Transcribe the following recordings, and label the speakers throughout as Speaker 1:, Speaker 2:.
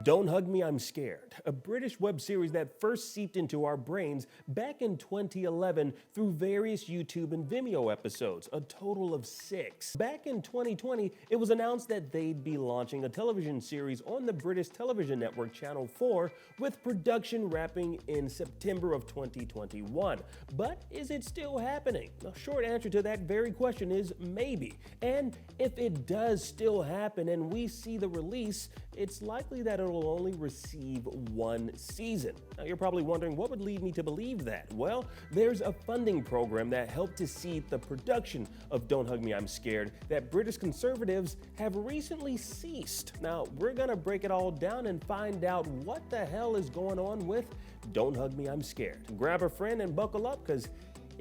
Speaker 1: Don't Hug Me, I'm Scared, a British web series that first seeped into our brains back in 2011 through various YouTube and Vimeo episodes, a total of 6. Back in 2020, it was announced that they'd be launching a television series on the British television network Channel 4, with production wrapping in September of 2021. But is it still happening? The short answer to that very question is maybe. And if it does still happen and we see the release, it's likely that it'll only receive one season. Now you're probably wondering what would lead me to believe that. Well, there's a funding program that helped to seed the production of Don't Hug Me, I'm Scared that British Conservatives have recently ceased. Now we're gonna break it all down and find out what the hell is going on with Don't Hug Me, I'm Scared. Grab a friend and buckle up, because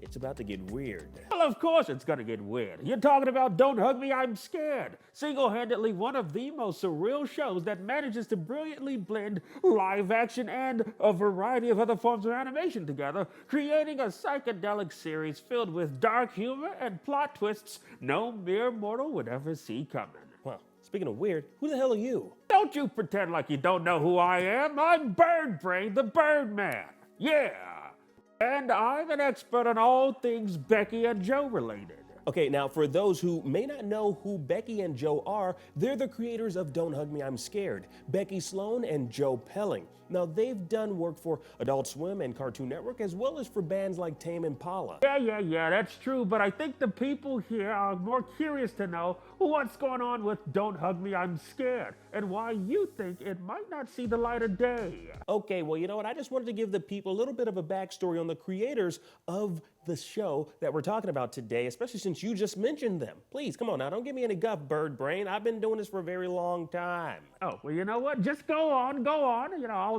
Speaker 1: it's about to get weird.
Speaker 2: Well, of course it's gonna get weird. You're talking about Don't Hug Me, I'm Scared. Single-handedly one of the most surreal shows that manages to brilliantly blend live action and a variety of other forms of animation together, creating a psychedelic series filled with dark humor and plot twists no mere mortal would ever see coming.
Speaker 1: Well, speaking of weird, who the hell are you?
Speaker 2: Don't you pretend like you don't know who I am. I'm Birdbrain, the Birdman. Yeah. And I'm an expert on all things Becky and Joe related.
Speaker 1: Okay, now for those who may not know who Becky and Joe are, they're the creators of Don't Hug Me, I'm Scared, Becky Sloan and Joe Pelling. Now they've done work for Adult Swim and Cartoon Network, as well as for bands like Tame Impala.
Speaker 2: Yeah, that's true, but I think the people here are more curious to know what's going on with Don't Hug Me, I'm Scared, and why you think it might not see the light of day.
Speaker 1: Okay, well, you know what? I just wanted to give the people a little bit of a backstory on the creators of the show that we're talking about today, especially since you just mentioned them. Please, come on now, don't give me any guff, Birdbrain. I've been doing this for a very long time.
Speaker 2: Oh, well, you know what? Just go on. You know, I'll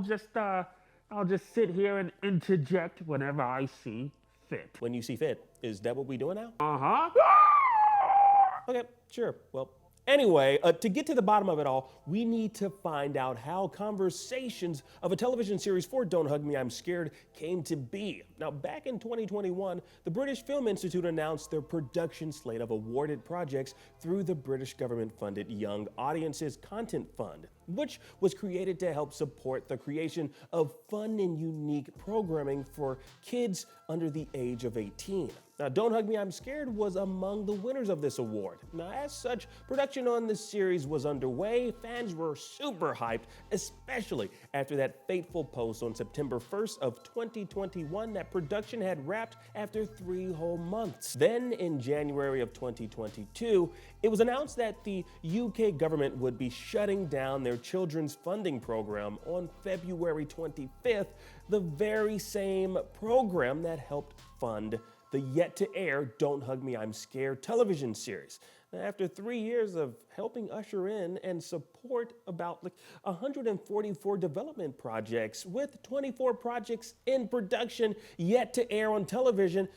Speaker 2: just sit here and interject whenever I see fit.
Speaker 1: When you see fit. Is that what we doing now?
Speaker 2: Uh-huh.
Speaker 1: Okay, sure. Well, anyway, to get to the bottom of it all, we need to find out how conversations of a television series for Don't Hug Me, I'm Scared came to be. Now, back in 2021, the British Film Institute announced their production slate of awarded projects through the British government-funded Young Audiences Content Fund, which was created to help support the creation of fun and unique programming for kids under the age of 18. Now, Don't Hug Me, I'm Scared was among the winners of this award. Now, as such, production on this series was underway. Fans were super hyped, especially after that fateful post on September 1st of 2021 that production had wrapped after 3 whole months. Then, in January of 2022, it was announced that the UK government would be shutting down their children's funding program on February 25th, the very same program that helped fund the yet-to-air Don't Hug Me, I'm Scared television series. Now, after 3 years of helping usher in and support about 144 development projects with 24 projects in production yet to air on television,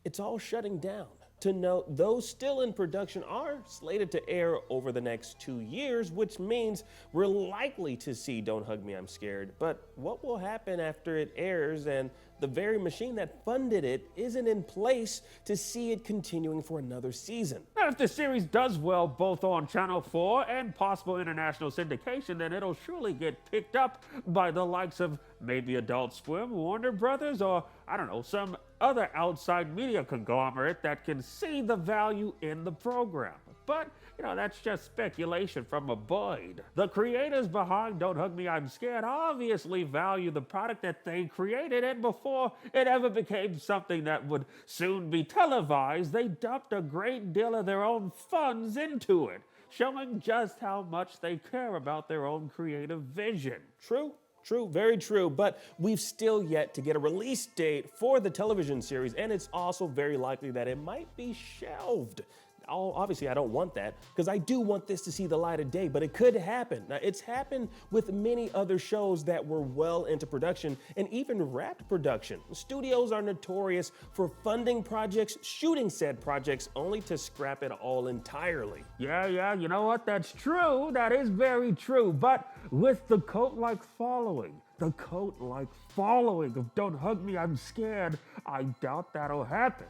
Speaker 1: it's all shutting down. To note, those still in production are slated to air over the next 2 years, which means we're likely to see Don't Hug Me, I'm Scared. But what will happen after it airs and the very machine that funded it isn't in place to see it continuing for another season?
Speaker 2: If the series does well both on Channel 4 and possible international syndication, then it'll surely get picked up by the likes of maybe Adult Swim, Warner Brothers, or, I don't know, some other outside media conglomerate that can see the value in the program. But, you know, that's just speculation from a Boyd. The creators behind Don't Hug Me, I'm Scared obviously value the product that they created, and before it ever became something that would soon be televised, they dumped a great deal of their own funds into it, showing just how much they care about their own creative vision.
Speaker 1: True, very true, but we've still yet to get a release date for the television series, and it's also very likely that it might be shelved. Obviously, I don't want that, because I do want this to see the light of day, but it could happen. Now, it's happened with many other shows that were well into production and even wrapped production. Studios are notorious for funding projects, shooting said projects, only to scrap it all entirely.
Speaker 2: Yeah, you know what? That's true. That is very true. But with the cult-like following of Don't Hug Me, I'm Scared, I doubt that'll happen.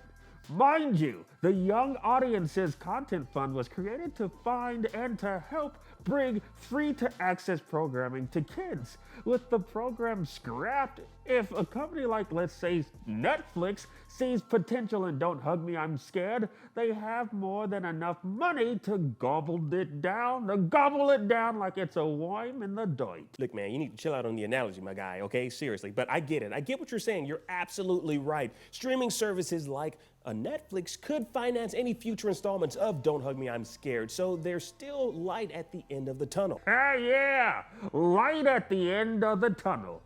Speaker 2: Mind you, the Young Audiences Content Fund was created to find and to help bring free-to-access programming to kids. With the program scrapped, if a company like, let's say, Netflix sees potential in Don't Hug Me, I'm Scared, they have more than enough money to gobble it down like it's a worm in the dirt.
Speaker 1: Look, man, you need to chill out on the analogy, my guy, okay? Seriously. But I get it. I get what you're saying. You're absolutely right. Streaming services like a Netflix could finance any future installments of Don't Hug Me, I'm Scared. So there's still light at the end of the tunnel.
Speaker 2: Yeah, light at the end of the tunnel,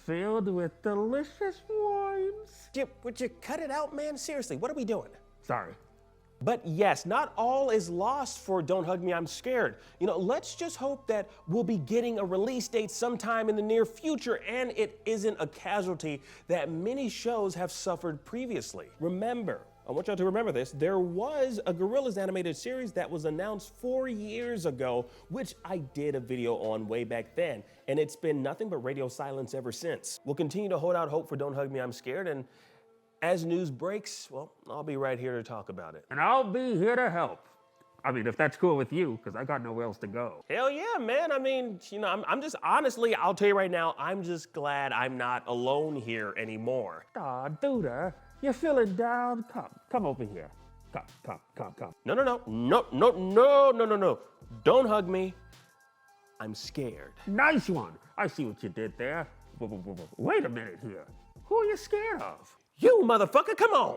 Speaker 2: filled with delicious wines.
Speaker 1: Jip, would you cut it out, man? Seriously, what are we doing?
Speaker 2: Sorry.
Speaker 1: But yes, not all is lost for Don't Hug Me, I'm Scared. Let's just hope that we'll be getting a release date sometime in the near future and it isn't a casualty that many shows have suffered previously. Remember, I want y'all to remember this, there was a Gorillaz animated series that was announced 4 years ago, which I did a video on way back then, and it's been nothing but radio silence ever since. We'll continue to hold out hope for Don't Hug Me, I'm Scared, and as news breaks, well, I'll be right here to talk about it.
Speaker 2: And I'll be here to help. I mean, if that's cool with you, because I got nowhere else to go.
Speaker 1: Hell yeah, man. I mean, I'm just, honestly, I'll tell you right now, I'm just glad I'm not alone here anymore.
Speaker 2: Aw, Duda, you're feeling down? Come over here. Come.
Speaker 1: No. Don't hug me. I'm scared.
Speaker 2: Nice one. I see what you did there. Wait a minute here. Who are you scared of?
Speaker 1: You motherfucker, come on.